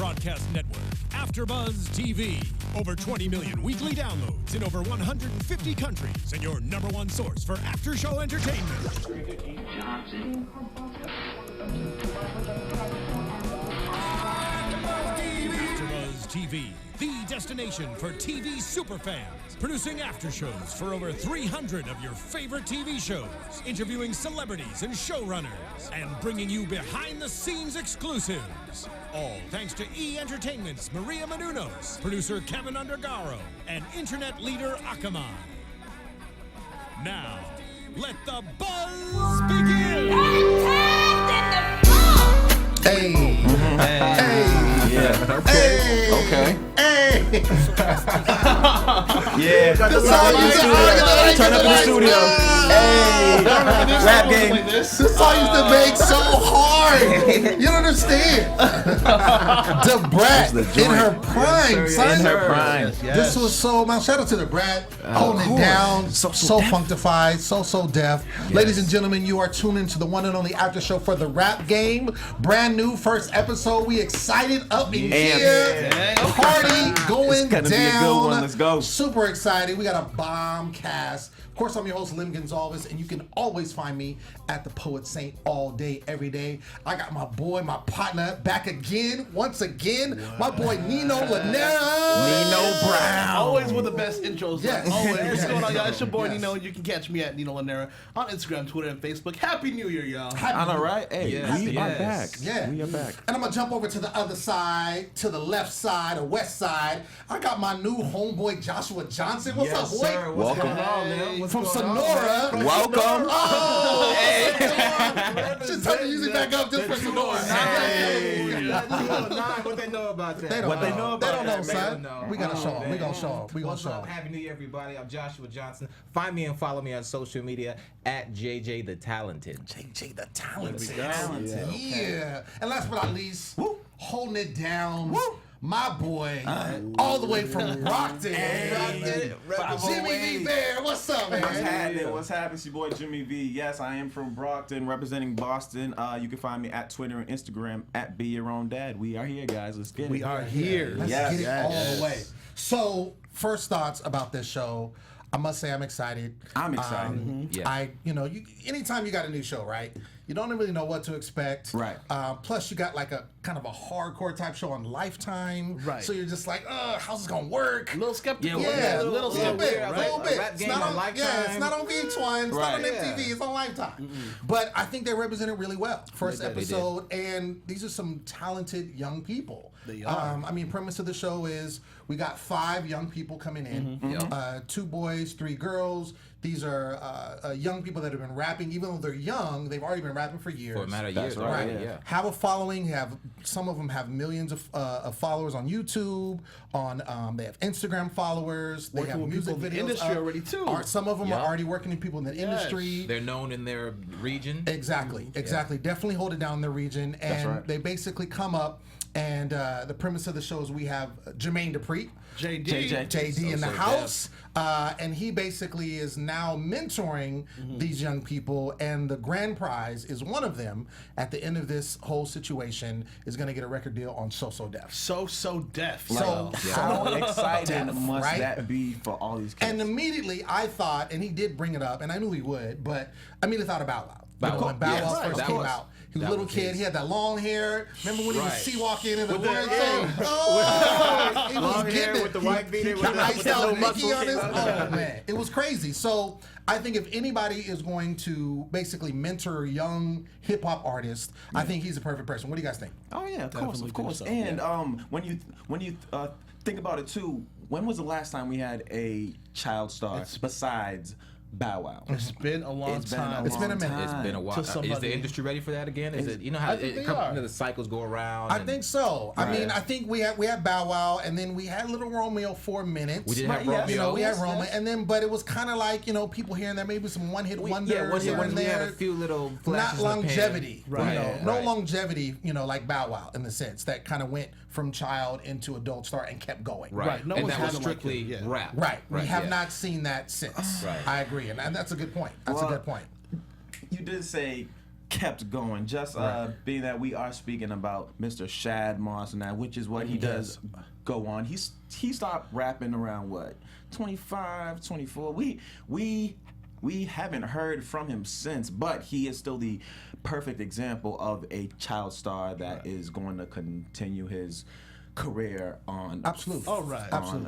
broadcast network, AFTERBUZZ TV. Over 20 million weekly downloads in over 150 countries, and your #1 source for after-show entertainment. AFTERBUZZ TV, the destination for TV superfans. Producing aftershows for over 300 of your favorite TV shows, interviewing celebrities and showrunners, and bringing you behind-the-scenes exclusives. All thanks to E! Entertainment's Maria Menounos, producer Kevin Undergaro, and internet leader Akamai. Now, let the buzz begin! Hey! Hey! Yeah. Okay. Okay. Hey! Yeah. Turn up in the studio. Hey. Rap game. This song used to make so hard. You don't understand. The Brat in her prime, son. In her prime. Yes. This was so, man, shout out to the Brat. Holding it down. So functified. So deaf. Yes. Ladies and gentlemen, you are tuned into the one and only after show for the Rap Game. Brand new first episode. We excited up in here. Party going it's gonna down. Be a good one. Let's go. Super excited. We got a bomb cast. Of course, I'm your host, Lem Gonsalves, and you can always find me at the Poet Saint all day, every day. I got my boy, my partner, back again, once again. What? My boy, Nino Llanera. Nino Brown. Always with the best intros. Yes. Always. Yes. What's going on, y'all? It's your boy, Yes. Nino. You can catch me at Nino Llanera on Instagram, Twitter, and Facebook. Happy New Year, y'all. I know, right? Hey, we are back. Yeah. We are back. And I'm going to jump over to the other side, to the left side, or west side. I got my new homeboy, Joshua Jackson. What's up, boy? Sir. What's Welcome. going on, man? What's From going Sonora. On, Welcome. Oh! Just turn the music back up just for Sonora. What they know about that? They don't know. They don't know, son. man. We gotta show them. We gonna show them. We gonna What's show up? them. Happy New Year, everybody. I'm Joshua Johnson. Find me and follow me on social media at JJ the Talented. JJ the Talented. Yeah. And last but not least, holding it down. My boy, all the way from Brockton. Jimmy Vibert, what's up, man? What's happening? It's your boy Jimmy V. Yes, I am from Brockton, representing Boston. You can find me at Twitter and Instagram at Be Your Own Dad. We are here, guys. Let's get it. We are here. Let's get it all the way. So, first thoughts about this show. I must say I'm excited. I'm excited. Anytime you got a new show, right? You don't really know what to expect. Right. Plus, you got like a kind of a hardcore type show on Lifetime. Right. So you're just like, how's this gonna work? A little skeptical. Yeah, a little bit. A little bit. rap It's game not on Lifetime. Yeah, it's not on VH1. It's not on Right. MTV. It's on Lifetime. But I think they represented really well. First They did. episode, and these are some talented young people. They are. Premise of the show is we got 5 young people coming in. 2 boys, 3 girls. These are young people that have been rapping. Even though they're young, they've already been rapping for years. For a matter of years, right. Yeah. Have a following. Some of them have millions of followers on YouTube. They have Instagram followers. They Working have with music people in the videos industry up. already, too. Some of them Yeah. are already working with people in the industry. They're known in their region. Exactly. Definitely hold it down in the region. And right. they basically come up. And the premise of the show is we have Jermaine Dupri. JD in the house. And he basically is now mentoring these young people, and the grand prize is one of them at the end of this whole situation is going to get a record deal on So Def. So Def. So How excited Def, must right? that be for all these kids? And immediately I thought, and he did bring it up, and I knew he would, but I immediately thought of Bow Wow. When Bow Wow first That came was- out. He was a that little was kid. his. He had that long hair. Remember when he was sea-walking in the woods? He was Long hair getting it. with the white beater, with He the- iced with the out little Mickey muscle on his. came Oh, out. man. It was crazy. So I think if anybody is going to basically mentor young hip-hop artists, I think he's a perfect person. What do you guys think? Oh yeah, of Definitely course. think so, And when you think about it too, when was the last time we had a child star besides Bow Wow? It's been a long time. It's been a minute. It's been a while. To Is somebody. the industry ready for that again? Is it? You know how I think they it comes, are. the cycles go around. I and think so. I Right. mean, I think we had Bow Wow, and then we had Little Romeo for a minute. We did have Right, yeah. Romeo. You know, we had Yes, Roma, yes. and then, but it was kind of like, people here and there, maybe some one-hit wonders here and we had there. a few little Not flashes in the pan. longevity, Right. no right. longevity, like Bow Wow in the sense that kind of went from child into adult star and kept going. Right. No and one's that was had it like strictly him, yeah. rap. Right. We have yeah. not seen that since. Right. I agree, and that's a good point. That's a Well, good point. You did say kept going. Just being that we are speaking about Mr. Shad Moss and that, which is what he does go on. He stopped rapping around what, 25, 24. We haven't heard from him since, but he is still the perfect example of a child star that is going to continue his career on absolutely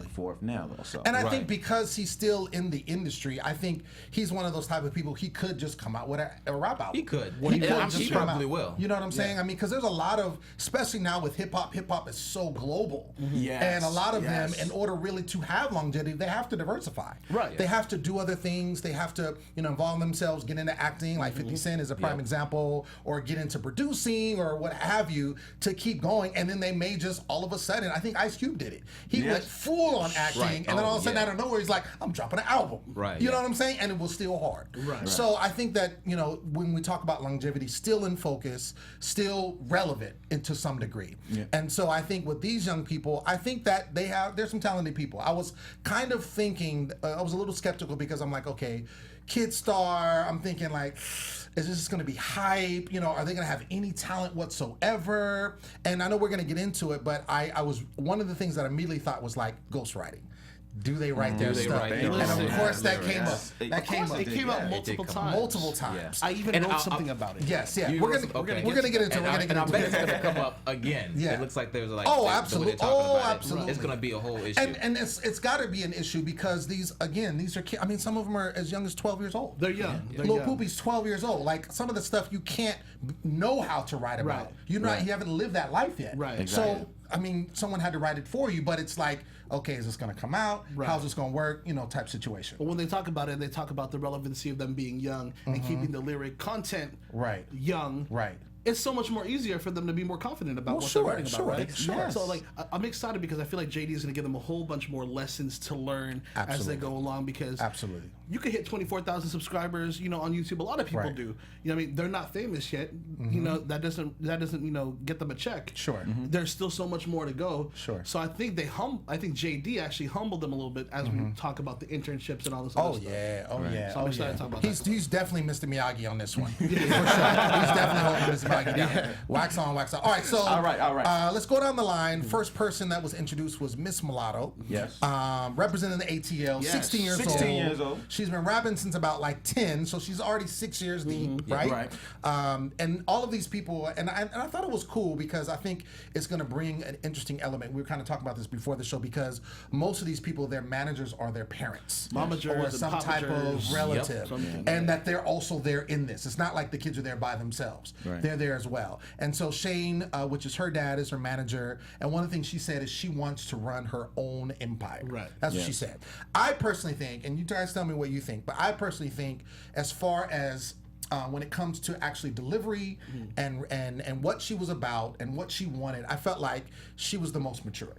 fourth now though. So and I think because he's still in the industry, I think he's one of those type of people. He could just come out with a rap album. He could. He probably will. You know what I'm saying? I mean, because there's a lot of, especially now with hip hop is so global. Yes. And a lot of them, in order really to have longevity, they have to diversify. Right. They have to do other things. They have to, involve themselves, get into acting. Like 50 Cent is a prime example, or get into producing or what have you to keep going. And then they may just all of a sudden, I think Ice Cube did it. He went full on acting, and then all of a sudden out of nowhere, he's like, I'm dropping an album. Right. You know what I'm saying? And it was still hard. Right. So I think that, when we talk about longevity, still in focus, still relevant to some degree. Yeah. And so I think with these young people, I think that there's some talented people. I was kind of thinking, I was a little skeptical because I'm like, okay, kid star, I'm thinking like, is this going to be hype? Are they going to have any talent whatsoever? And I know we're going to get into it, but I was, one of the things that I immediately thought was like ghostwriting. Do they write their stuff? And of course that came up. That came up. It came up multiple times. Multiple times. Yeah. I even wrote something about it. Yes, yeah. We're gonna get into it. And I bet it's gonna come up again. Yeah. It looks like there's like absolutely. Absolutely. It's gonna be a whole issue. And it's got to be an issue because these are kids. I mean, some of them are as young as 12 years old. They're young. Lil Poopy's 12 years old. Like some of the stuff you can't know how to write about. You haven't lived that life yet. Right. Exactly. So I mean, someone had to write it for you, but it's like, okay, is this going to come out? Right. How's this going to work? Type situation. But when they talk about it, they talk about the relevancy of them being young and keeping the lyric content young. Right. It's so much more easier for them to be more confident about what they're writing about, right? Sure. So like, I'm excited because I feel like JD is going to give them a whole bunch more lessons to learn as they go along. Because you could hit 24,000 subscribers, on YouTube. A lot of people do. I mean, they're not famous yet. That doesn't get them a check. Sure. There's still so much more to go. Sure. So I think I think JD actually humbled them a little bit as we talk about the internships and all this other stuff. Yeah. So I'm excited to talk about that. He's definitely Mr. Miyagi on this one. For sure. He's definitely holding Mr. Miyagi down. Wax on, wax off. All right, so all right. Let's go down the line. First person that was introduced was Miss Mulatto. Yes. Representing the ATL, 16 years old. She's been rapping since about like 10, so she's already 6 years deep, right? And all of these people, and I thought it was cool because I think it's going to bring an interesting element. We were kind of talking about this before the show because most of these people, their managers are their parents, or some type of relative, and that they're also there in this. It's not like the kids are there by themselves; they're there as well. And so Shane, which is her dad, is her manager, and one of the things she said is she wants to run her own empire. Right. That's what she said. I personally think, and you guys tell me what you think, but I personally think as far as when it comes to actually delivery and what she was about and what she wanted, I felt like she was the most mature.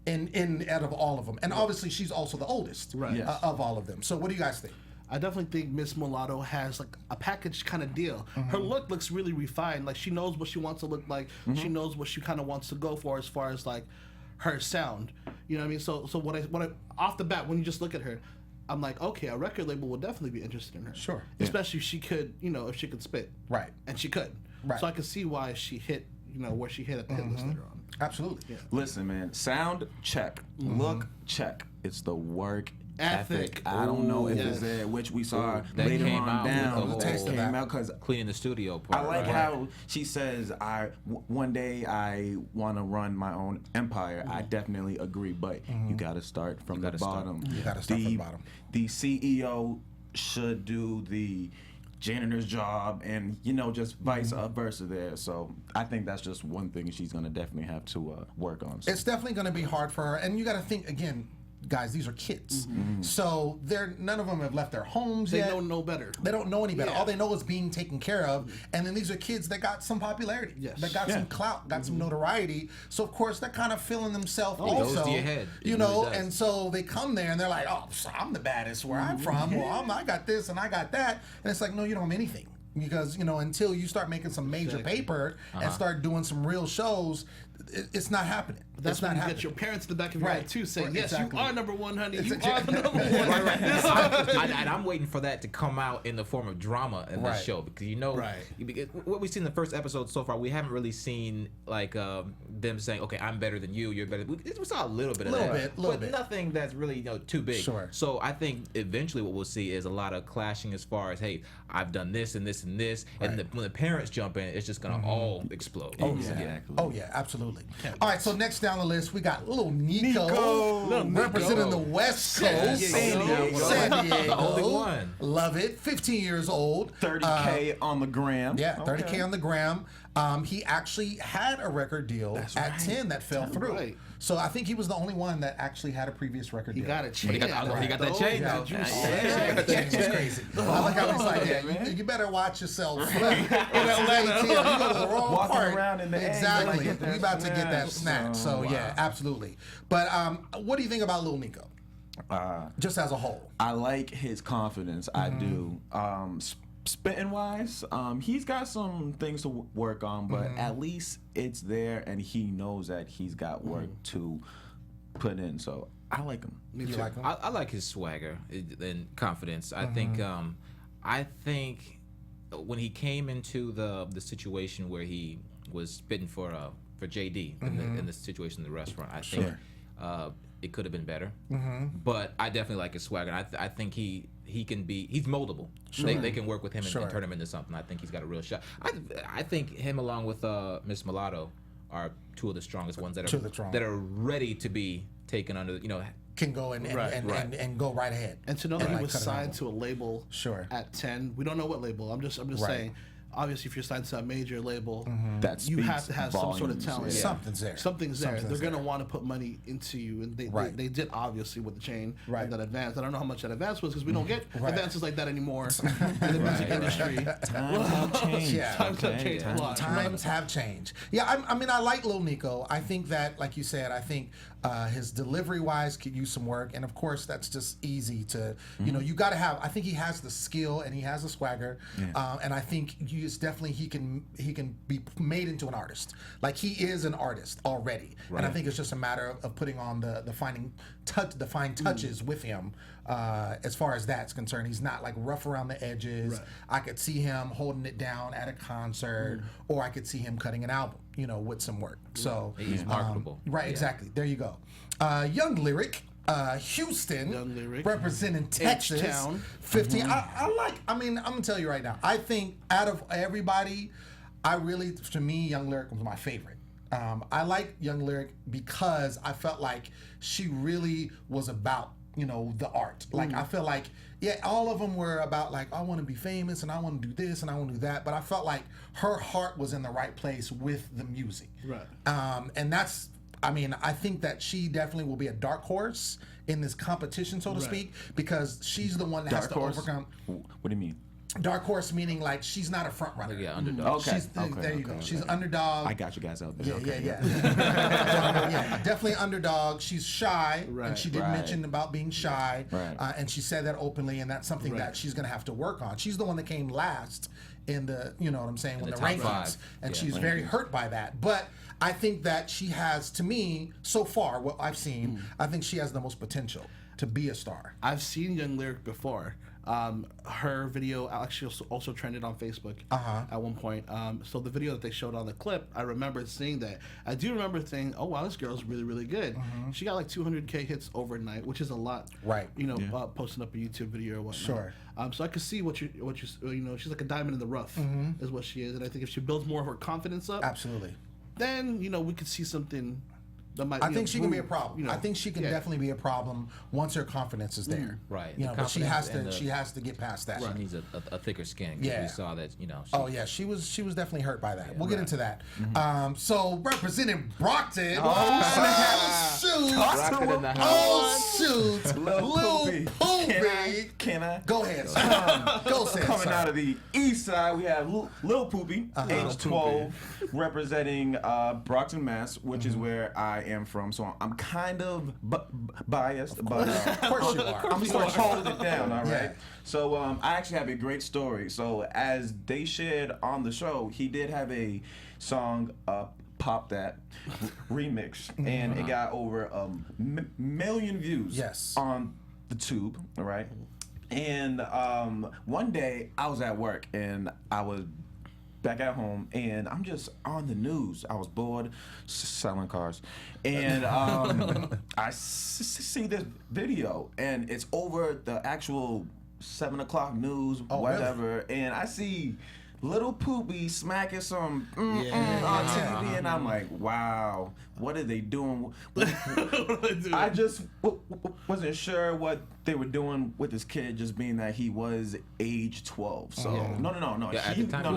In out of all of them, and obviously she's also the oldest of all of them. So what do you guys think? I definitely think Miss Mulatto has like a package kind of deal. Her look looks really refined. Like she knows what she wants to look like. She knows what she kind of wants to go for as far as like her sound. You know what I mean? So what I off the bat when you just look at her, I'm like, okay, a record label will definitely be interested in her. Sure. Especially if she could, if she could spit. Right. And she could. Right. So I could see why she hit, where she hit at the hit list later on. Absolutely. Yeah. Listen, man. Sound check. Look check. It's the work ethic. I don't know if it's there, which we saw later on down. Came out because cleaning the studio part. I like how she says, one day I want to run my own empire. I definitely agree, but you got to start from the bottom. You got to start from the bottom. The CEO should do the janitor's job and just vice versa there. So I think that's just one thing she's going to definitely have to work on. It's definitely going to be hard for her, and you got to think again, guys, these are kids. So none of them have left their homes yet. They don't know better. They don't know any better. All they know is being taken care of. And then these are kids that got some popularity. Yes. That got some clout, got some notoriety. So of course they're kind of feeling themselves also. It goes to your head. And so they come there and they're like, oh, I'm the baddest where I'm from. Well, I got this and I got that. And it's like, no, you don't have anything. Because, until you start making some major paper and start doing some real shows, it's not happening. That's it's when not you happening. get your parents in the back of your head too, saying, Right, "Yes, exactly. you are number one, honey. You Exactly. are the number one." And I'm waiting for that to come out in the form of drama in this show, because because what we've seen in the first episode so far, we haven't really seen like them saying, "Okay, I'm better than you. You're better." We saw a little bit of that, but nothing that's really too big. Sure. So I think eventually what we'll see is a lot of clashing as far as, "Hey, I've done this and this and this," and when the parents jump in, it's just gonna all explode. Oh, exactly. Oh yeah, absolutely. All right, so next down the list we got little Nico, representing the West Coast, San Diego. The only one. Love it. 15 years old. 30K on the gram. Yeah, 30K on the gram. He actually had a record deal at 10 that fell through. Right. So I think he was the only one that actually had a previous record deal. He got a chain. He got that chain though. It's crazy. I like how he's like, yeah, you better watch yourself. You go to the wrong Walking part. around in the Exactly. eggs, We about to get that snack. So yeah, absolutely. But what do you think about Lil Nico? Just as a whole. I like his confidence. I do. Spitting wise, he's got some things to work on, but at least it's there, and he knows that he's got work to put in. So I like him. You like him? I like his swagger and confidence. I think when he came into the situation where he was spitting for JD in the situation in the restaurant, I think it could have been better. But I definitely like his swagger. And I think he's moldable. They can work with him and turn him into something. I think he's got a real shot. I think him along with Miss Mulatto are two of the strongest ones that are ready to be taken under, can go and go right ahead. And to know that he was signed to a label at 10, we don't know what label. I'm just saying. Obviously, if you're signed to a major label, you have to have some sort of talent. Yeah. Something's there. They're going to want to put money into you, and they did obviously with the chain and that advance. I don't know how much that advance was because we don't get advances like that anymore in the music industry. Times have changed. Times have changed a lot. Times have changed. Yeah, I mean, I like Lil Nico. I think that, like you said, I think his delivery-wise could use some work, and of course, that's just easy to, you got to have. I think he has the skill and he has the swagger, and I think it's definitely he can be made into an artist. Like he is an artist already, and I think it's just a matter of putting on the fine touches with him. As far as that's concerned, he's not like rough around the edges. I could see him holding it down at a concert, or I could see him cutting an album, with some work. So he's marketable. Exactly. There you go. Young Lyric. Houston, representing Texas, H-Town. 15. I mean, I'm gonna tell you right now. I think out of everybody, to me, Young Lyric was my favorite. I like Young Lyric because I felt like she really was about the art. Like I feel like all of them were about like I want to be famous and I want to do this and I want to do that. But I felt like her heart was in the right place with the music. And that's. I mean, I think that she definitely will be a dark horse in this competition, so to speak, because she's the one that has to overcome. What do you mean? Dark horse meaning like she's not a front runner. Yeah, underdog. There you go. She's underdog. I got you guys out there. Yeah. Definitely underdog. She's shy, and she did mention about being shy, and she said that openly, and that's something that she's going to have to work on. She's the one that came last in the, when the rankings, 5. and she's very hurt by that. But I think that she has, to me, so far, what I've seen, I think she has the most potential to be a star. I've seen Young Lyric before. Her video actually also trended on Facebook at one point. So the video that they showed on the clip, I remember seeing that. I do remember thinking, oh, wow, this girl's really, really good. She got like 200K hits overnight, which is a lot. Posting up a YouTube video or whatnot. So I could see what you she's like a diamond in the rough is what she is. And I think if she builds more of her confidence up. Absolutely. Then, we could see something that might I think she can be a problem. I think she can definitely be a problem once her confidence is there. But she has to get past that. She needs a thicker skin. We saw that, she was definitely hurt by that. We'll get into that. So representing Brockton. Shoot. Lil Poopy. Can I? Go ahead. Go say it. Coming out of the east side, we have Lil Poopy, age 12, representing Brockton, Mass, which is where I am from. So I'm kind of biased, but of course you are. I'm just going to hold it down, all right? So I actually have a great story. So as they shared on the show, he did have a song, Pop That remix, and it got over a million views on the tube, right? And one day I was at work and I was back at home and I'm just on the news. I was bored, selling cars, and I see this video and it's over the actual 7 o'clock news, whatever, really? And I see little Poopy smacking some on TV, and I'm like, wow, what are they doing? I just wasn't sure what they were doing with this kid, just being that he was age 12. So no. Yeah, at the time,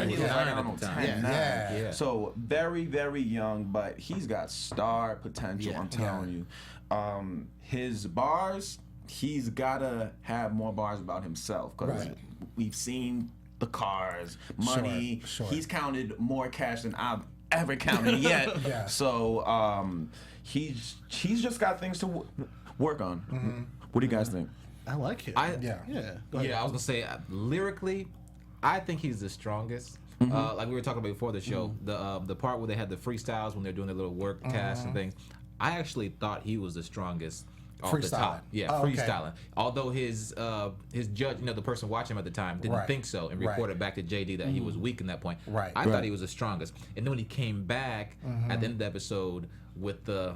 he was like almost 10 now. So very, very young, but he's got star potential. I'm telling you, his bars. He's gotta have more bars about himself because we've seen the cars, money. Sure. He's counted more cash than I've ever counted yet. So he's just got things to work on. What do you guys think? I like it. I was gonna say lyrically, I think he's the strongest. Like we were talking about before the show, the part where they had the freestyles when they're doing their little work tasks and things. I actually thought he was the strongest. Off the top. Freestyling. Although his judge, the person watching him at the time, didn't think so and reported back to JD that he was weak in that point. I thought he was the strongest. And then when he came back at the end of the episode with the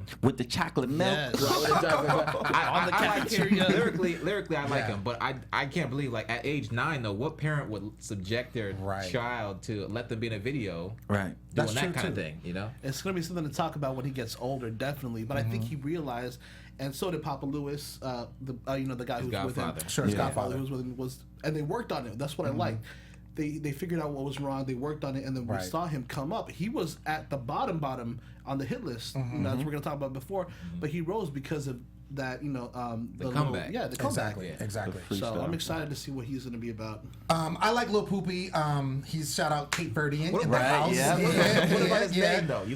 chocolate milk, I like him. Lyrically, I like him, but I can't believe, like, at age 9 though, what parent would subject their child to let them be in a video, doing that kind of thing? It's gonna be something to talk about when he gets older, definitely. But I think he realized. And so did Papa Lewis, the guy who was with him. Sure, his godfather. Who was with him and they worked on it. That's what I liked. They figured out what was wrong. They worked on it, and then we saw him come up. He was at the bottom on the hit list. As we're going to talk about before, but he rose because of that. The comeback. The comeback. Exactly. So I'm excited to see what he's going to be about. I like Lil Poopy. He's shout out Cape Verdean in the house. What about his name though? You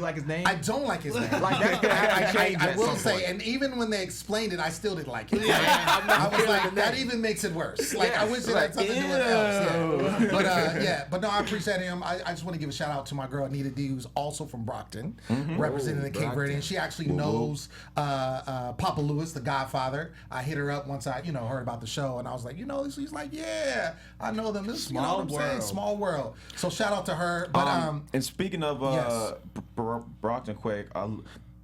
like his name? I don't like his name. I will say, and even when they explained it, I still didn't like it. I was like, that even makes it worse. Like, I wish it had something to do with else. But no, I appreciate him. I just want to give a shout out to my girl Anita D, who's also from Brockton, representing the Cape Verdean. She actually knows Papa Lewis, the Godfather. I hit her up once I heard about the show, and I was like, she's like, yeah, I know them. This small world. Small world. So shout out to her. But and speaking of Brockton, quick,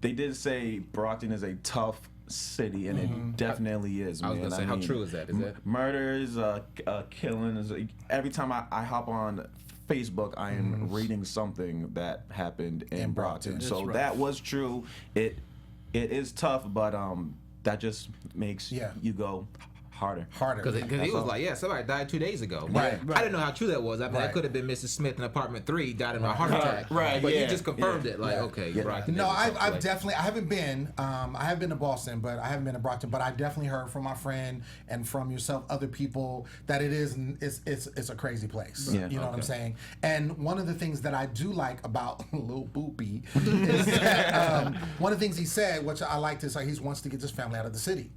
they did say Brockton is a tough city, and it definitely is. I was gonna say, how true is that? Is that murders, killings? Every time I hop on Facebook, I am reading something that happened in Brockton. So that was true. It is tough, but that just makes you go harder. Because he was like, somebody died 2 days ago. Right. I didn't know how true that was. I mean, that could have been Mrs. Smith in apartment 3 died of a heart attack. But you just confirmed it. Like, okay, Brockton. No, I've definitely, I haven't been. I have been to Boston, but I haven't been to Brockton. But I definitely heard from my friend and from yourself, other people, that it's a crazy place. You know what I'm saying? And one of the things that I do like about Lil Poopy is that one of the things he said, which I liked, is like he wants to get his family out of the city.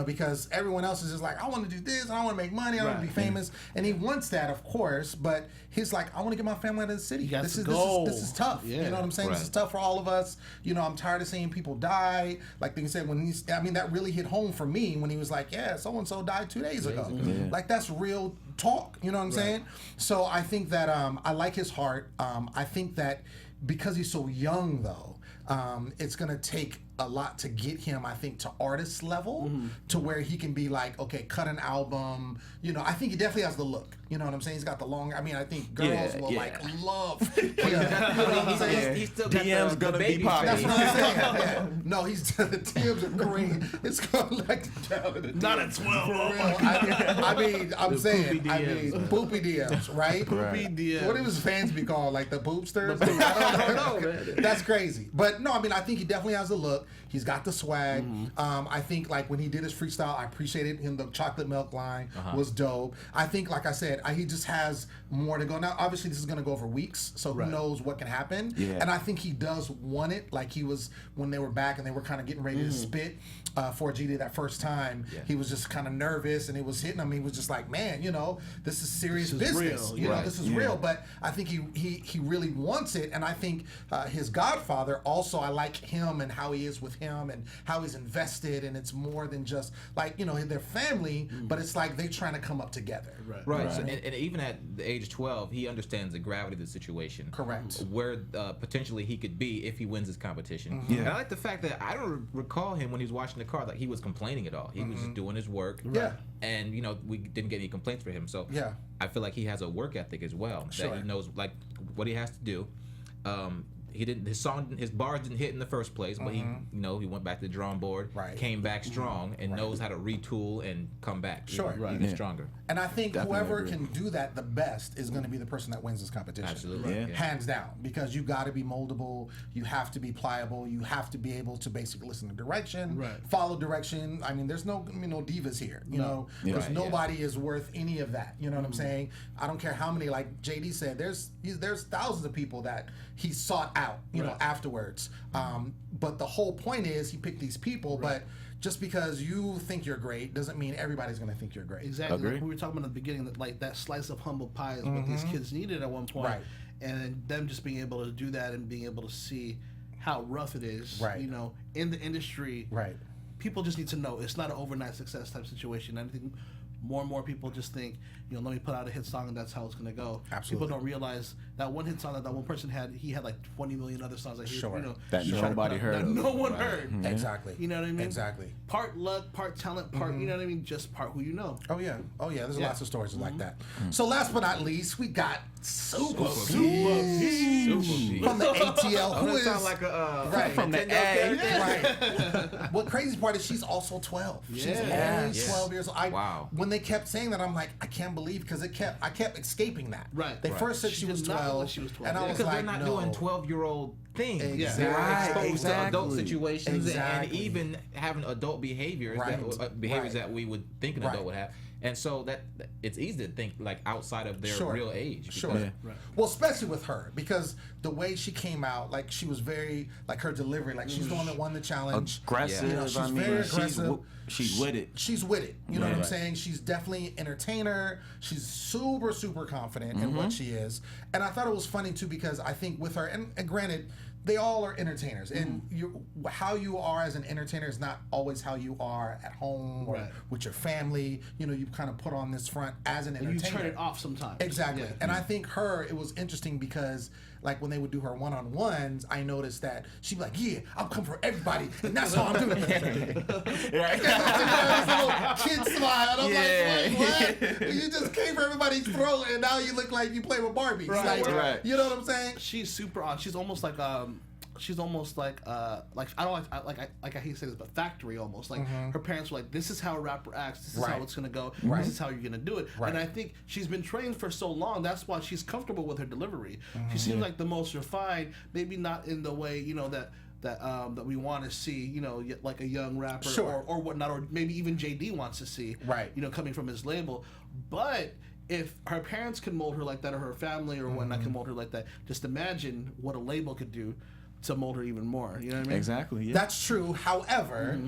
Because everyone else is just like, I want to do this, and I want to make money, I want to be famous, and he wants that, of course. But he's like, I want to get my family out of the city. This is tough. You know what I'm saying? This is tough for all of us. I'm tired of seeing people die. Like they said, that really hit home for me when he was like, so and so died 2 days ago. Like, that's real talk. You know what I'm saying? So I think that I like his heart. I think that because he's so young, though, it's gonna take a lot to get him, I think, to artist level, to where he can be like, okay, cut an album. I think he definitely has the look. You know what I'm saying? He's got the long. I mean, I think girls will love. He's still got DM's gonna be popping. That's what I'm saying. No, the DMs are green. It's going like down in the DMs. Not at 12. For real. I mean, I'm saying, poopy DMs, right? Poopy DMs. What do his fans be called? Like the poopsters? I don't know, man. That's crazy. But no, I mean, I think he definitely has the look. He's got the swag. I think like when he did his freestyle, I appreciated him. The chocolate milk line was dope. I think, like I said, he just has more to go. Now, obviously, this is going to go over weeks, so who knows what can happen. Yeah. And I think he does want it. Like he was when they were back and they were kind of getting ready to spit for GD that first time. Yeah. He was just kind of nervous and it was hitting him. He was just like, man, you know, this is serious business. You know, this is real. But I think he really wants it. And I think his godfather also, I like him and how he is with him and how he's invested. And it's more than just like, you know, their family, but it's like they're trying to come up together. Right. So, and even at the age of 12, he understands the gravity of the situation. Correct. Where potentially he could be if he wins his competition. And I like the fact that I don't recall him when he was watching the car like he was complaining at all. He was just doing his work. Yeah. And you know, we didn't get any complaints for him. So I feel like he has a work ethic as well. That he knows like what he has to do. He didn't. His bars didn't hit in the first place, but he went back to the drawing board, came back strong, and knows how to retool and come back even stronger. And I think whoever can do that the best is going to be the person that wins this competition. Absolutely, hands down. Because you got to be moldable, you have to be pliable, you have to be able to basically listen to direction, follow direction. I mean, there's no divas here, you know, because nobody is worth any of that. You know what I'm saying? I don't care how many, like JD said, there's thousands of people that he sought out, you know, afterwards. But the whole point is he picked these people, but just because you think you're great doesn't mean everybody's going to think you're great. Exactly. Like we were talking about at the beginning, that like that slice of humble pie is what these kids needed at one point. And them just being able to do that and being able to see how rough it is, you know, in the industry. People just need to know it's not an overnight success type situation. I think more and more people just think, you know, let me put out a hit song and that's how it's going to go. Absolutely. People don't realize that one hit song that one person had, he had like 20 million other songs that he, you know, that nobody heard. That no one heard. Exactly. You know what I mean? Exactly. Part luck, part talent, part, you know what I mean? Just part who you know. Oh yeah. There's lots of stories like that. So last but not least, we got Super P from the ATL. Who is like a from the A. What crazy part is she's also 12. She's only 12 years old. When they kept saying that, I'm like, I can't believe, because I kept escaping that. Right. They first said she was 12, and I was like, they're not doing 12-year-old things. Exactly. They're exposed to adult situations and even having adult behaviors that we would think an adult would have. And so that it's easy to think like outside of their real age. Well, especially with her, because the way she came out, like she was very, like her delivery, like she's the one that won the challenge. Aggressive. You know, she's very aggressive. She's with it. She's with it. You know what I'm saying? She's definitely an entertainer. She's super, super confident in what she is. And I thought it was funny too, because I think with her, and granted, they all are entertainers, and how you are as an entertainer is not always how you are at home or with your family. You know, you kind of put on this front as an entertainer. You turn it off sometimes. Exactly. And I think it was interesting because, like, when they would do her one-on-ones, I noticed that she'd be like, yeah, I'll come for everybody, and that's how I'm doing it. Little kid smile. And I'm like, what? You just came for everybody's throat, and now you look like you play with Barbies. You know what I'm saying? She's super on. She's almost like I hate to say this, but factory almost. Like her parents were like, this is how a rapper acts. This is how it's gonna go. This is how you're gonna do it. And I think she's been trained for so long. That's why she's comfortable with her delivery. She seems like the most refined. Maybe not in the way that we want to see, you know, like a young rapper or whatnot, or maybe even JD wants to see. You know, coming from his label, but. If her parents can mold her like that, or her family or whatnot can mold her like that, just imagine what a label could do to mold her even more. You know what I mean? Exactly. Yeah. That's true. However,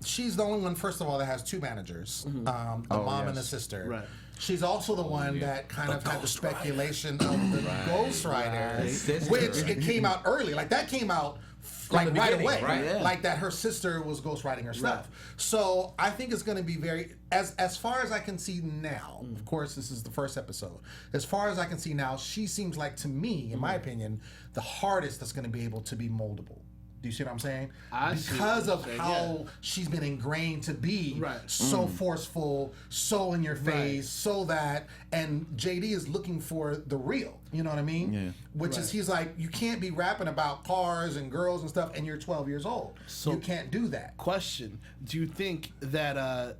she's the only one, first of all, that has two managers, the mom and the sister. She's also the one that kind of had the speculation of the ghostwriter, which it came out early. Like that came out like right away, like that her sister was ghostwriting her stuff. So I think it's going to be very, as far as I can see now, of course this is the first episode, as far as I can see now, she seems like, to me, in my opinion, the hardest that's going to be able to be moldable. Do you see what I'm saying? Because of how she's been ingrained to be so forceful, so in your face, so that, and JD is looking for the real, you know what I mean? Which is, he's like, you can't be rapping about cars and girls and stuff and you're 12 years old. So you can't do that. Question, do you think that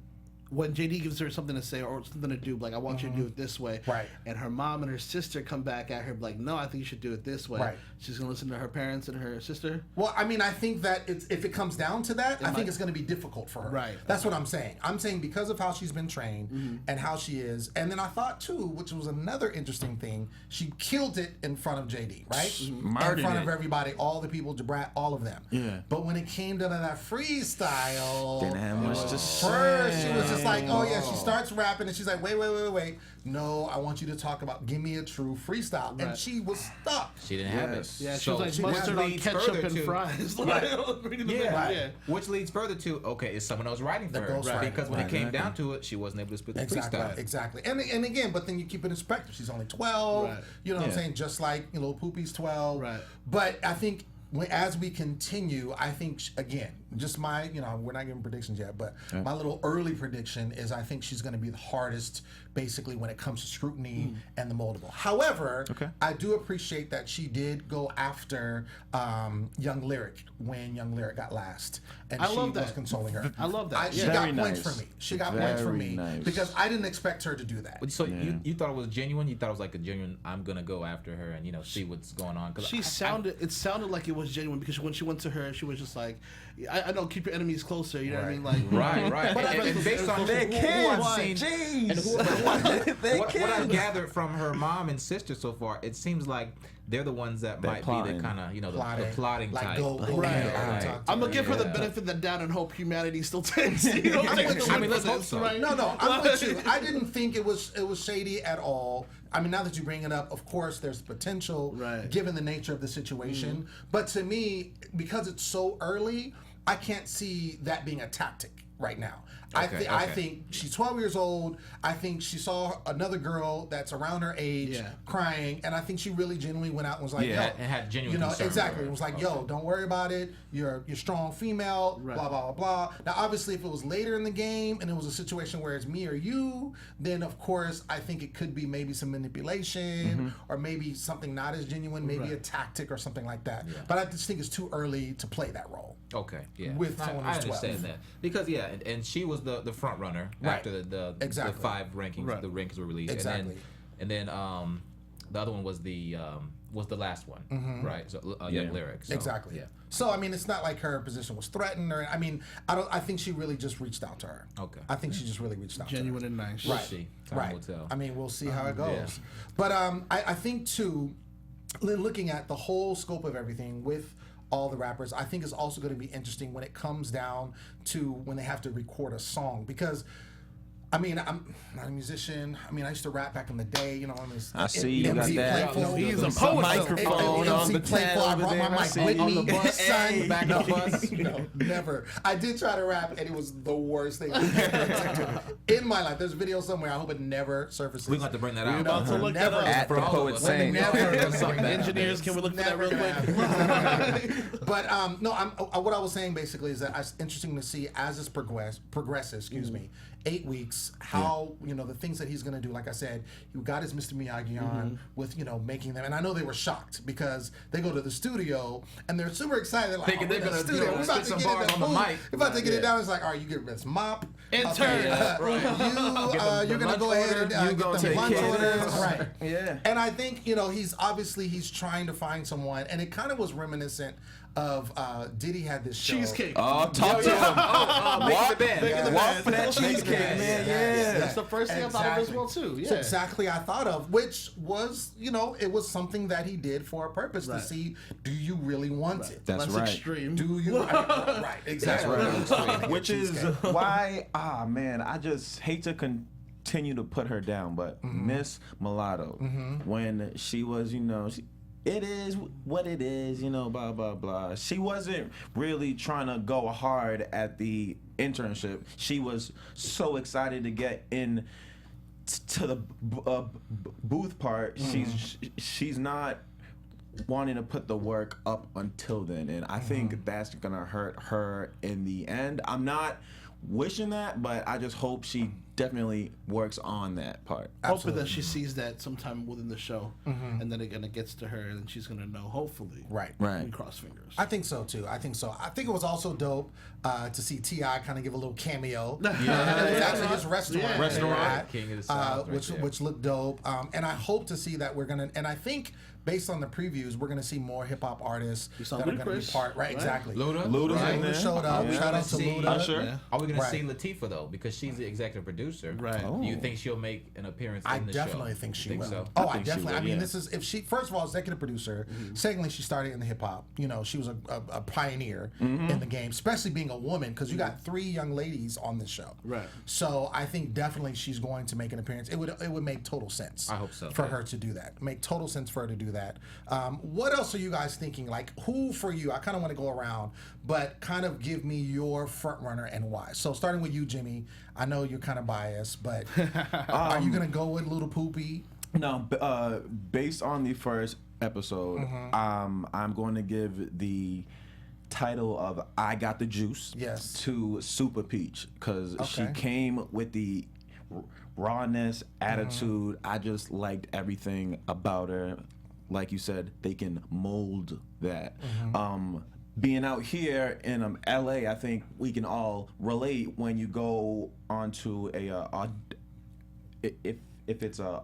when JD gives her something to say or something to do, like, I want you to do it this way. Right. And her mom and her sister come back at her, like, no, I think you should do it this way. Right. She's going to listen to her parents and her sister. Well, I mean, I think that if it comes down to that, I think it's going to be difficult for her. Right. That's what I'm saying. I'm saying because of how she's been trained and how she is. And then I thought, too, which was another interesting thing, she killed it in front of JD, right? In front of everybody, all the people, Brat, all of them. Yeah. But when it came down to that freestyle, Didn't have much to say. first she was just like, oh yeah, she starts rapping and she's like, wait. No, I want you to talk about, give me a true freestyle. And she was stuck. She didn't have it. Yeah, she So was like mustard on ketchup and fries. Yeah. Which leads further to, okay, is someone else writing for her? ghostwriter. Because when it came down to it, she wasn't able to spit the freestyle. Exactly. And again, but then you keep it in perspective. She's only 12. Right. You know what I'm saying? Just like, you know, Poopy's 12. Right. But I think as we continue, I think, again, just my, you know, we're not giving predictions yet, but my little early prediction is I think she's going to be the hardest, basically, when it comes to scrutiny and the moldable. However, I do appreciate that she did go after Young Lyric when Young Lyric got last. And I love was that. consoling her. I love that. She got points for me. She got points for me because I didn't expect her to do that. So you thought it was genuine? You thought it was like a genuine, I'm going to go after her and, you know, see what's going on? It sounded like it was genuine because when she went to her, she was just like, I know, keep your enemies closer, you know what I mean? Like, right. But and based on their kids, what I've gathered from her mom and sister so far, it seems like they're the ones that might be the kind of, you know, the plotting like type. Right. I'm gonna give her the benefit of the doubt and hope humanity still takes. You know, I mean, let's hope so. Right? No, I'm with you. I didn't think it was shady at all. I mean, now that you bring it up, of course, there's potential given the nature of the situation. But to me, because it's so early, I can't see that being a tactic right now. I think she's 12 years old. I think she saw another girl that's around her age crying, and I think she really genuinely went out and was like, "Yo," and had genuine you know, concern exactly. for her. It was like, "Yo, don't worry about it. You're strong female." Blah blah blah blah. Now, obviously, if it was later in the game and it was a situation where it's me or you, then of course I think it could be maybe some manipulation or maybe something not as genuine, maybe a tactic or something like that. But I just think it's too early to play that role. Okay, yeah. With someone I who's 12. understand that because and she was the front runner after the 5 rankings. The rankings were released. Exactly. And then the other one was the last one, right? So Young Lyric. So, Exactly. Yeah. So I mean, it's not like her position was threatened, or I mean, I think she really just reached out to her. Okay. I think she just really reached out. Genuine to her. and nice. We'll see. Time will tell. I mean, we'll see how it goes. But I think too, looking at the whole scope of everything with all the rappers, I think is also going to be interesting when it comes down to when they have to record a song, because I mean, I'm not a musician. I mean, I used to rap back in the day. You know, I see you got that. He's a poet. Microphone on the tab. I brought my mic with me. On the bus, Son, back of the bus. No, never. I did try to rap, and it was the worst thing in my life. There's a video somewhere. I hope it never surfaces. We're going to have to bring that out. about to look that up. At the poet saying. Engineers, can we look for that real quick? But no, what I was saying basically is that it's interesting to see as this progresses. 8 weeks, how you know the things that he's going to do. Like I said, he got his Mr. Miyagi on with making them, and I know they were shocked because they go to the studio and they're super excited, like, thinking they're going to we're about to some get bars it on the mic. We're about to get it down. It's like, all right, you get this mop, Intern. you're going to go ahead and get them lunch orders, right? Yeah. And I think he's trying to find someone, and it kind of was reminiscent of Diddy had this show. Cheesecake. Oh, talk to him. Walk for that cheesecake, man. Yeah. That's the first thing I thought of as well, too. Yeah. So exactly I thought of, which was, it was something that he did for a purpose to see, do you really want it? That's Less right. extreme. Do you? Right, exactly. That's right. Which is why, man, I just hate to continue to put her down, but Miss Mulatto, when she was, it is what it is, blah, blah, blah. She wasn't really trying to go hard at the internship. She was so excited to get in to the booth part. She's not wanting to put the work up until then. And I think that's going to hurt her in the end. I'm not wishing that, but I just hope she definitely works on that part. Hoping that she sees that sometime within the show, and then it gets to her, and she's gonna know. Hopefully, Right. We cross fingers. I think so too. I think it was also dope to see T.I. kind of give a little cameo. It was actually his restaurant, King of the South, which looked dope. And I hope to see that and I think based on the previews, we're gonna see more hip hop artists that are gonna be part. Right, exactly. Luda Right, Luda showed up. Shout out to Luda. Usher. Yeah. Are we gonna see Latifah though? Because she's the executive producer. Right. Do you think she'll make an appearance I in the show? definitely think she will. So? Oh, I think she definitely. will, I mean, yeah. this is if she first of all executive producer. Secondly, she started in the hip hop. You know, she was a pioneer in the game, especially being a woman, because you got 3 young ladies on this show. Right. So I think definitely she's going to make an appearance. It would make total sense. I hope so, for yeah. her to do that. Make total sense for her to do that. What else are you guys thinking? Like, who for you? I kind of want to go around, but kind of give me your front runner and why. So starting with you, Jimmy. I know you're kind of biased, but are you gonna go with Little Poopy? No, based on the first episode, I'm going to give the title of "I Got the Juice" to Super Peach, because she came with the rawness, attitude. I just liked everything about her. Like you said, they can mold that. Being out here in LA, I think we can all relate when you go onto a if it's a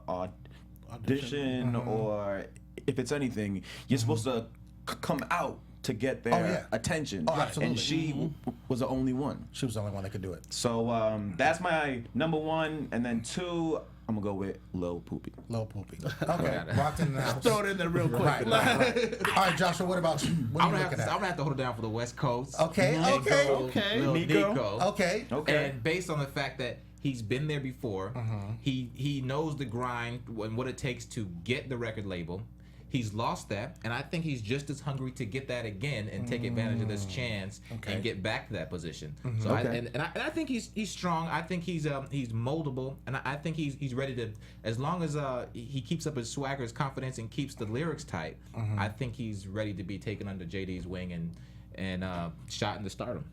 audition or if it's anything, you're supposed to come out to get their attention. Oh, absolutely. And she was the only one. She was the only one that could do it. So that's my number 1, and then 2, I'm gonna go with Lil Poopy. Lil Poopy. Okay, rocked in the house. Throw it in there real quick. Right. All right, Joshua. What about you? What are I'm you gonna looking at? have to hold it down for the West Coast. Okay, Lil Nico. Okay. And based on the fact that he's been there before, he knows the grind and what it takes to get the record label. He's lost that, and I think he's just as hungry to get that again and take advantage of this chance and get back to that position. So I think he's strong. I think he's moldable, and I think he's ready to, as long as he keeps up his swagger, his confidence, and keeps the lyrics tight. I think he's ready to be taken under JD's wing and shot into stardom.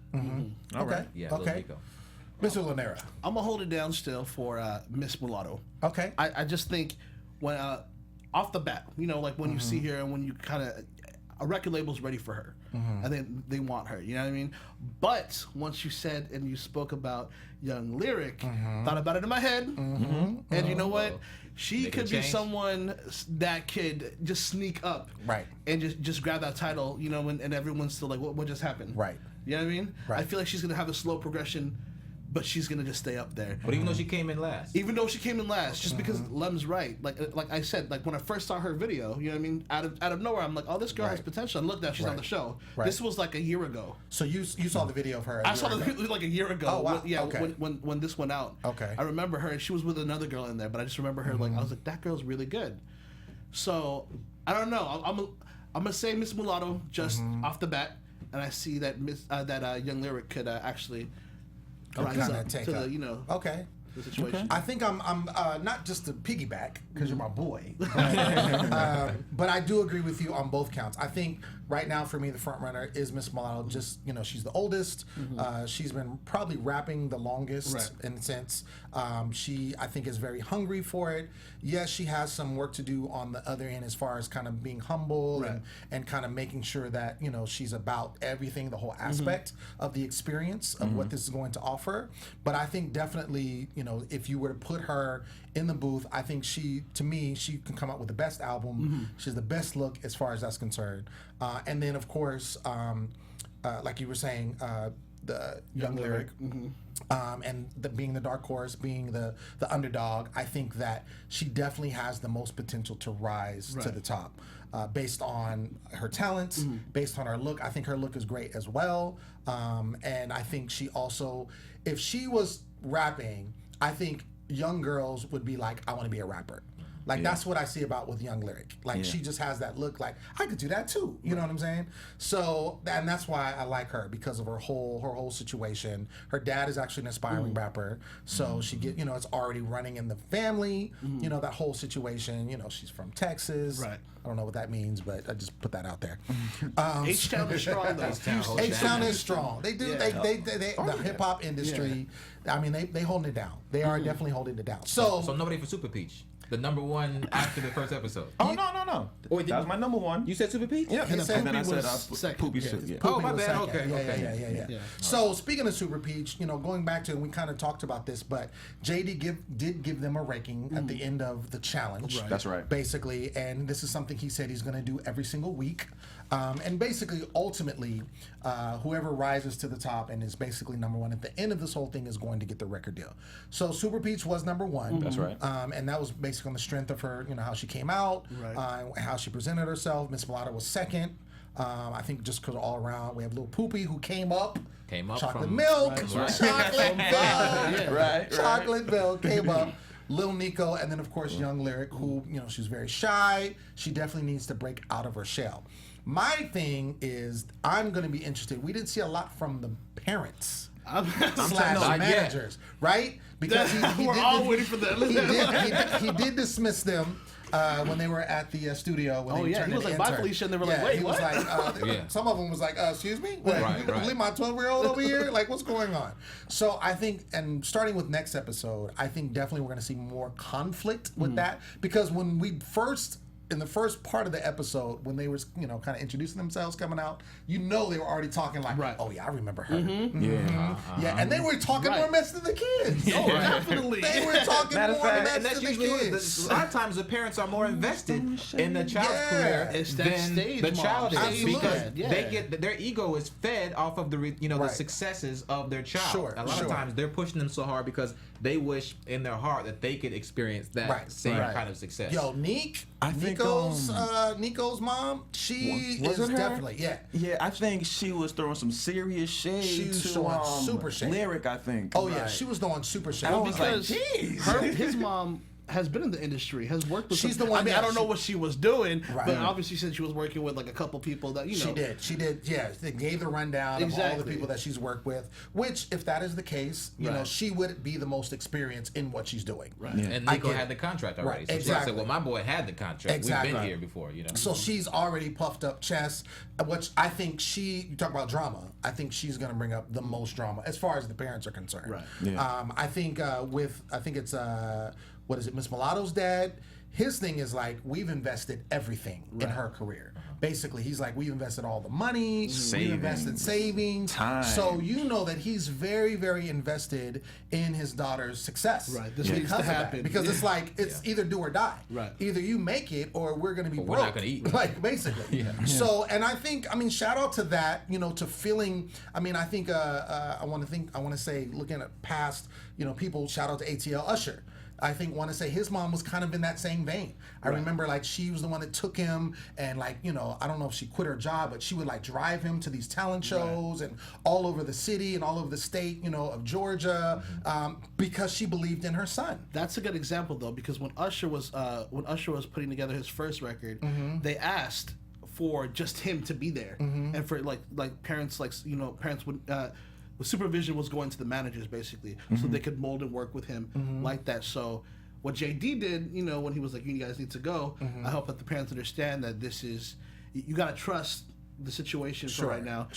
All right. Yeah. Lil Nico. Mr. Llanera. I'm gonna hold it down still for Miss Mulatto. Okay. I just think when off the bat, you know, like when you see her and when you kind of a record label's ready for her, and then they want her. You know what I mean? But once you said and you spoke about Young Lyric, thought about it in my head, and you know what? She could be someone that could just sneak up, right, and just grab that title, you know, and everyone's still like, what just happened? Right. You know what I mean? Right. I feel like she's gonna have a slow progression, but she's gonna just stay up there. But even though she came in last. Just because Lem's right. Like I said, like when I first saw her video, you know what I mean? Out of nowhere, I'm like, oh, this girl has potential. And look, now she's on the show. Right. This was like a year ago. So you saw the video of her? I saw the video like a year ago. Oh wow. When this went out. Okay. I remember her. She was with another girl in there, but I just remember her like I was like, that girl's really good. So I don't know. I'm gonna say Miss Mulatto just off the bat, and I see that Young Lyric could actually. Rise up to the, you know, the situation. I think I'm not just to piggyback because you're my boy, but I do agree with you on both counts. I think right now for me the front runner is Miss Mulatto. Just, you know, she's the oldest. She's been probably rapping the longest in a sense. She, I think, is very hungry for it. Yes, she has some work to do on the other end as far as kind of being humble and kind of making sure that, you know, she's about everything, the whole aspect of the experience of what this is going to offer. But I think definitely, you know, if you were to put her in the booth, I think she can come out with the best album. She's the best look as far as that's concerned. And then, of course, like you were saying, the Young Lyric. And being the dark horse, being the underdog, I think that she definitely has the most potential to rise to the top, based on her talents, based on her look. I think her look is great as well, and I think she also, if she was rapping, I think young girls would be like, I want to be a rapper. Like that's what I see about with Young Lyric. Like she just has that look like I could do that too. You know what I'm saying? So and that's why I like her because of her whole situation. Her dad is actually an aspiring rapper, so she get it's already running in the family. You know that whole situation. You know she's from Texas. Right. I don't know what that means, but I just put that out there. H-Town is strong though. H-Town is strong. They do. They the hip hop industry. I mean, they holding it down. They are definitely holding it down. So nobody for Super Peach. The number one after the first episode. Oh no! Wait, that was my number one. You said Super Peach? Yeah, and then I said Poopy. Oh, my bad. Okay. Yeah. So speaking of Super Peach, going back to, and we kind of talked about this, but JD did give them a ranking at the end of the challenge. Right. That's right. Basically, and this is something he said he's going to do every single week. And basically, ultimately, whoever rises to the top and is basically number one at the end of this whole thing is going to get the record deal. So Super Peach was number one. That's right. And that was basically on the strength of her, how she came out, how she presented herself. Miss Mulatto was second. I think just because all around, we have little Poopy who came up. Chocolate milk. Chocolate milk. Chocolate milk came up. Lil Nico, and then of course Young Lyric, who she's very shy. She definitely needs to break out of her shell. My thing is, I'm going to be interested. We didn't see a lot from the parents slash managers, right? Because we're all waiting for that. He did dismiss them when they were at the studio. When they he was like, "Bye, Felicia," and they were like, "Wait, he what?" Was like, some of them was like, "Excuse me, leave my 12-year-old over here. Like, what's going on?" So I think, and starting with next episode, I think definitely we're going to see more conflict with that, because when we first. In the first part of the episode, when they were, kind of introducing themselves coming out, they were already talking like, oh yeah, I remember her. Yeah, and they were talking more mess than the kids. Oh, definitely. They were talking more mess than the kids. A lot of times the parents are more invested in the child's career than the child is, because they get their ego is fed off of the the successes of their child. A lot of times they're pushing them so hard because they wish in their heart that they could experience that same kind of success. Yo, I think Nico's mom, she is definitely Yeah, I think she was throwing some serious shade. She was throwing super shade. Lyric, I think. Oh yeah, she was throwing super shade. Because his mom has been in the industry, has worked with. She's the one. I mean, I don't know what she was doing, but obviously, since she was working with like a couple people that She did. Yeah, they gave the rundown of all the people that she's worked with. Which, if that is the case, she would be the most experienced in what she's doing. Right. Yeah. And Nico had the contract already. So she said, "Well, my boy had the contract. We've been here before." So she's already puffed up chest, which I think you talk about drama. I think she's going to bring up the most drama as far as the parents are concerned. Right. Yeah. I think it's what is it, Miss Mulatto's dad? His thing is like, we've invested everything in her career. Basically, he's like, we've invested all the money, we've invested savings. Time. So that he's very, very invested in his daughter's success. Right, this needs to happen. Because it's like, it's either do or die. Right. Either you make it or we're going to be broke. We're not going to eat. Like, basically. So, and I think, shout out to that, to feeling, I think, I want to say, looking at past, people, shout out to ATL Usher. I want to say his mom was kind of in that same vein. I remember she was the one that took him and I don't know if she quit her job, but she would drive him to these talent shows and all over the city and all over the state, of Georgia, because she believed in her son. That's a good example though, because when Usher was putting together his first record, they asked for just him to be there, and for parents parents would. The supervision was going to the managers basically, so they could mold and work with him like that. So what JD did, when he was like, "You guys need to go," I hope that the parents understand that this is, you got to trust the situation for right now.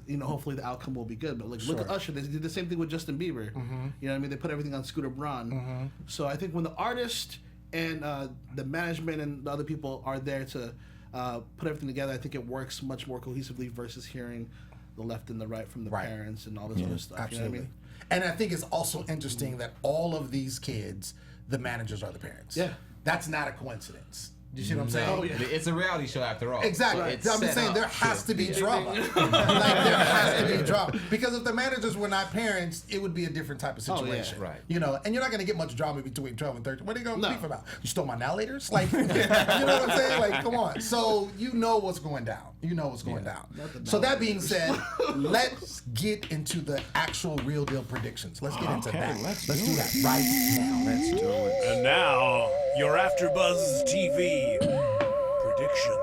And, hopefully the outcome will be good. But look at Usher. They did the same thing with Justin Bieber. You know what I mean? They put everything on Scooter Braun. So I think when the artist and the management and the other people are there to put everything together, I think it works much more cohesively versus hearing the left and the right from the parents and all this other stuff. Absolutely. You know what I mean? And I think it's also interesting that all of these kids, the managers are the parents. Yeah. That's not a coincidence. You see what I'm saying? Oh, yeah. It's a reality show after all. Exactly. So I'm just saying there has to be drama. There has to be drama. Because if the managers were not parents, it would be a different type of situation. Oh, yeah. Right. And you're not going to get much drama between 12 and 13. What are you going to beef about? You stole my now laters? You know what I'm saying? Come on. So what's going down. What's going down. So that being said, let's get into the actual real deal predictions. Let's get into that. Let's do that right now. Let's do it. And now, Your AfterBuzz TV predictions.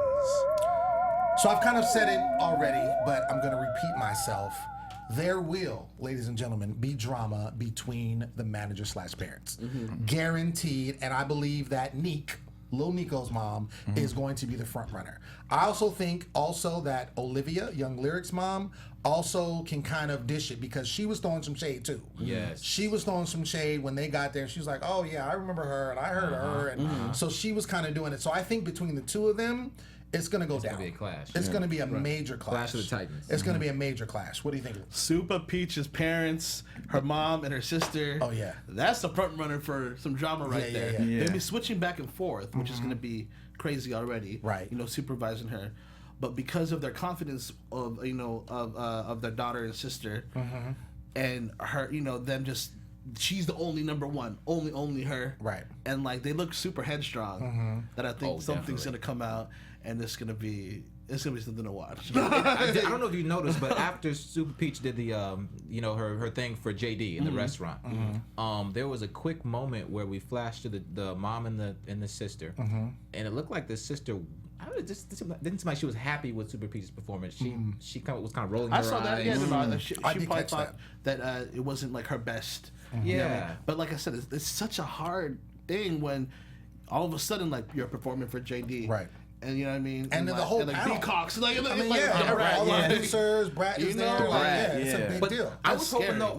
So I've kind of said it already, but I'm going to repeat myself. There will, ladies and gentlemen, be drama between the manager / parents. Guaranteed. And I believe that Lil Nico's mom, is going to be the front runner. I also think that Olivia, Young Lyric's mom, also can kind of dish it because she was throwing some shade too. Yes. She was throwing some shade when they got there. She was like, oh yeah, I remember her and I heard of her. And so she was kind of doing it. So I think between the two of them, it's going to go down. It's going to be a clash. It's going to be a major clash. Clash of the Titans. It's going to be a major clash. What do you think? Super Peach's parents, her mom, and her sister. Oh, yeah. That's the front runner for some drama right there. Yeah. They'll be switching back and forth, which is going to be crazy already. Right. You know, supervising her. But because of their confidence of their daughter and sister, and her, them just, she's the only number one, only her. Right. And like they look super headstrong. That I think something's definitely. gonna come out, and it's gonna be something to watch. I don't know if you noticed, but after Super Peach did the her thing for JD in the restaurant, there was a quick moment where we flashed to the mom and the sister, and it looked like the sister. Just didn't seem like she was happy with Super Peach's performance. She was kind of rolling her eyes. I saw that. Yeah, she did probably catch thought that it wasn't like her best. Yeah. You know what I mean? But like I said, it's such a hard thing when all of a sudden like you're performing for JD. Right. And you know what I mean? And then the whole like panel. Peacocks. Like, All the Brat, producers, Brat is there. It's a big But deal. I was hoping though.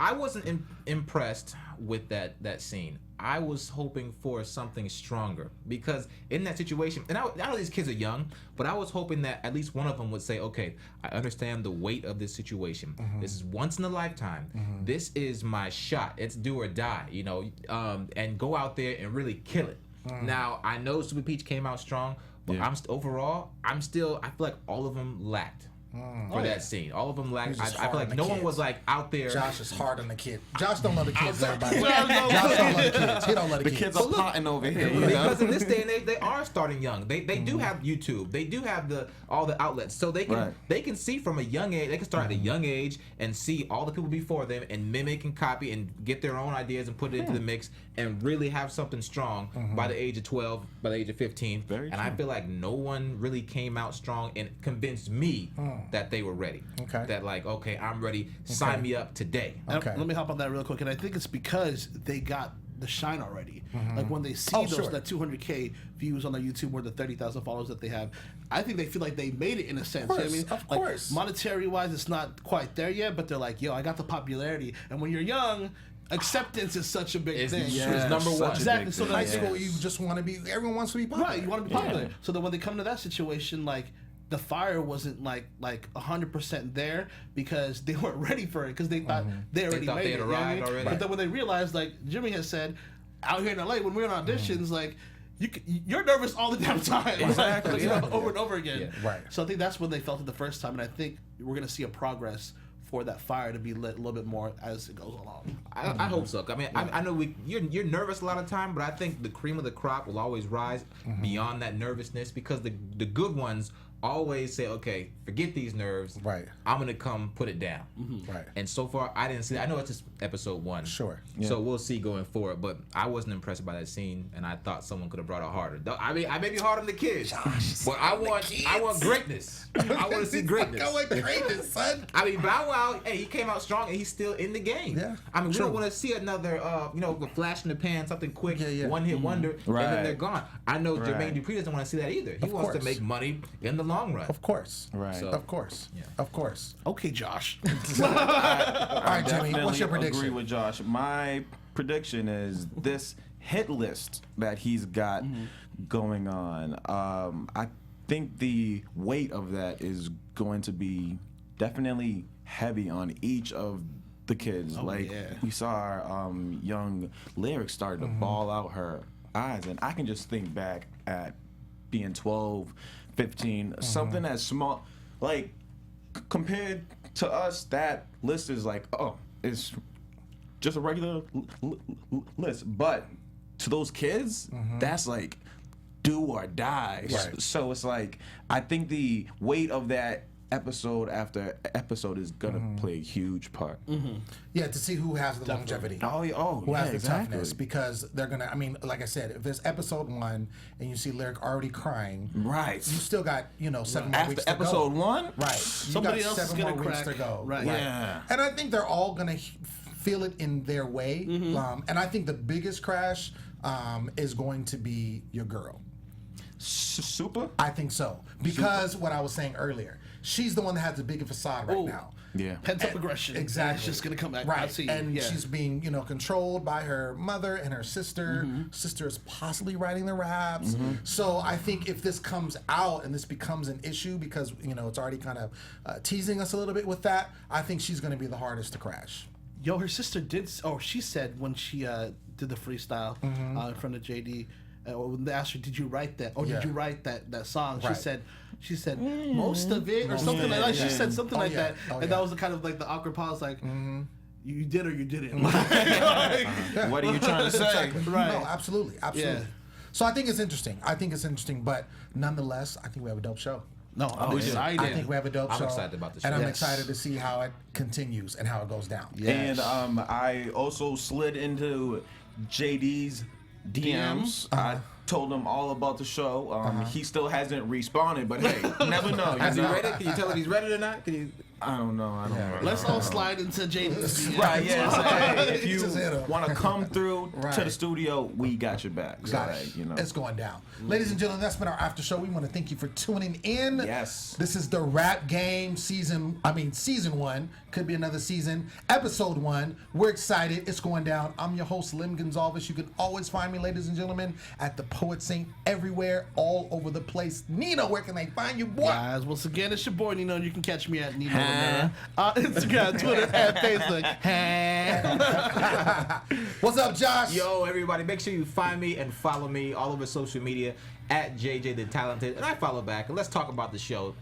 I wasn't impressed with that scene. I was hoping for something stronger because in that situation, and I know these kids are young, but I was hoping that at least one of them would say, "Okay, I understand the weight of this situation. This is once in a lifetime. This is my shot. It's do or die. And go out there and really kill it." Now I know Super Peach came out strong, but overall, I feel like all of them lacked. For that scene, all of them lacked. I feel like no one was like out there. Josh is hard on the kid. Josh don't love the kids. Everybody. Josh don't love the kids. He don't love the kids. The kids are potting over here. Because in this day and age, they are starting young. They do have YouTube. They do have all the outlets, so they can see from a young age. They can start at a young age and see all the people before them and mimic and copy and get their own ideas and put it into the mix and really have something strong by the age of 12, by the age of 15. Very and I feel like no one really came out strong and convinced me that they were ready. Okay. That like, okay, I'm ready. Sign me up today. Okay. Let me hop on that real quick, and I think it's because they got the shine already. Like when they see that 200K views on their YouTube or the 30,000 followers that they have, I think they feel like they made it in a sense. Of course, you know what I mean? of Like, course. monetary wise, it's not quite there yet, but they're like, yo, I got the popularity. And when you're young, acceptance is such a big thing. It's number one. Exactly. So High like, school, you just want to be. Everyone wants to be popular. right, you want to be popular. So that when they come to that situation, like the fire wasn't like 100% there because they weren't ready for it because they thought they already thought made they it. had You know what I arrived mean? already. But then when they realized, like Jimmy has said, out here in LA when we're on auditions, like you're nervous all the damn time, Exactly, over and over again. Yeah. Right. So I think that's when they felt it the first time, and I think we're gonna see a progress for that fire to be lit a little bit more as it goes along. I hope so. I mean, I know you're nervous a lot of time, but I think the cream of the crop will always rise beyond that nervousness because the good ones always say, okay, forget these nerves. Right. I'm gonna come put it down. Right. And so far, I didn't see. I know it's just episode 1. Sure. So we'll see going forward. But I wasn't impressed by that scene, and I thought someone could have brought it harder. I mean, I may be hard on the kids, but I want greatness. I want to see greatness. I want greatness, son. I mean, Bow Wow, hey, he came out strong and he's still in the game. Yeah, I mean, we true. don't want to see another, a flash in the pan, something quick, one hit wonder, and Right. then they're gone. I know Right. Jermaine Dupri doesn't want to see that either. He wants to course. make money in the long run. Of course. Right. So- Of course. Yeah. Of course. Okay, Josh. All right, Jimmy. What's your Definitely prediction? agree with Josh. My prediction is this hit list that he's got going on. I think the weight of that is going to be definitely heavy on each of the kids. We saw our young Lyric started to ball out her eyes, and I can just think back at being 12, 15, something as small, like compared to us, that list is like, oh, it's just a regular list. But to those kids, that's like do or die. Right. So it's like, I think the weight of that episode after episode is gonna play a huge part. Yeah, to see who has the longevity. Who has the toughness, because they're gonna. I mean, like I said, if there's episode 1 and you see Lyric already crying, Right. You still got 7 more After weeks to go. episode 1, Right. Somebody else is gonna crack. To go. Right. Yeah. And I think they're all gonna feel it in their way. And I think the biggest crash is going to be your girl. Super. I think so, because what I was saying earlier, she's the one that has the biggest facade right now. Yeah. Pent up aggression. Exactly. It's just gonna come back. Right. And she's being, controlled by her mother and her sister. Sister is possibly writing the raps. So I think if this comes out and this becomes an issue, because it's already kind of teasing us a little bit with that, I think she's going to be the hardest to crash. Yo, her sister did. Oh, she said when she did the freestyle in front of JD. When they asked her, "Did you write that? Or did you write that song?" Right. She said most of it, or something like that. She said something like that, and yeah. that was the kind of like the awkward pause, like you did or you didn't. What are you trying to say? Right. No, absolutely. Yeah. So I think it's interesting. But nonetheless, I think we have a dope show. No, I'm excited. I think we have a dope show. I'm excited about the show. And I'm Yes. excited to see how it continues and how it goes down. Yes. And I also slid into JD's DMs. I told him all about the show. He still hasn't responded, but hey, never know. Has he read it? Can you tell if he's read it or not? Can you? I don't know. Let's all slide into JD's. Right, yeah. So, hey, if Just hit you 'em. want to come through to Right. the studio, we got your back. So, Got hey, it. It's going down. Ladies and gentlemen, that's been our after show. We want to thank you for tuning in. Yes. This is the Rap Game season 1. Could be another season. Episode 1. We're excited. It's going down. I'm your host, Lem Gonsalves. You can always find me, ladies and gentlemen, at the Poet Saint, everywhere, all over the place. Nino, where can they find you, boy? Guys, once again, it's your boy Nino. You can catch me at Nino Llanera. Instagram, Twitter, and Facebook. What's up, Josh? Yo, everybody, make sure you find me and follow me all over social media at JJ the Talented, and I follow back, and let's talk about the show.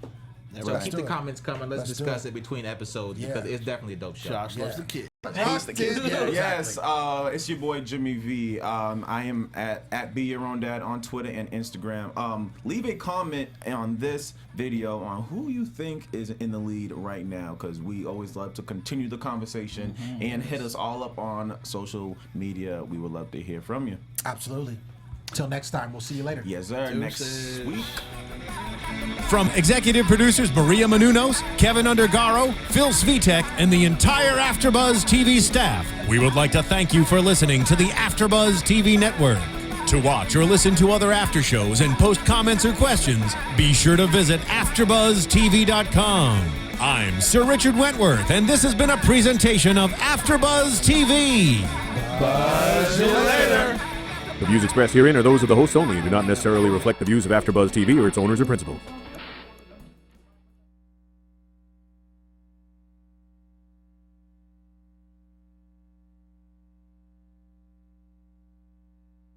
So Let's keep do the it. comments coming. Let's Let's do discuss it. it between episodes, Yeah. because it's definitely a dope show. Josh loves the kid. Josh did. Yeah, Yes, exactly. it's your boy Jimmy V. I am at Be Your Own Dad on Twitter and Instagram. Leave a comment on this video on who you think is in the lead right now, because we always love to continue the conversation and hit us all up on social media. We would love to hear from you. Absolutely. Till next time, we'll see you later. Yes, sir. Deuces. Next week. From executive producers Maria Menounos, Kevin Undergaro, Phil Svitek, and the entire AfterBuzz TV staff, we would like to thank you for listening to the AfterBuzz TV network. To watch or listen to other after shows and post comments or questions, be sure to visit AfterBuzzTV.com. I'm Sir Richard Wentworth, and this has been a presentation of AfterBuzz TV. Buzz you later. The views expressed herein are those of the hosts only and do not necessarily reflect the views of AfterBuzz TV or its owners or principals.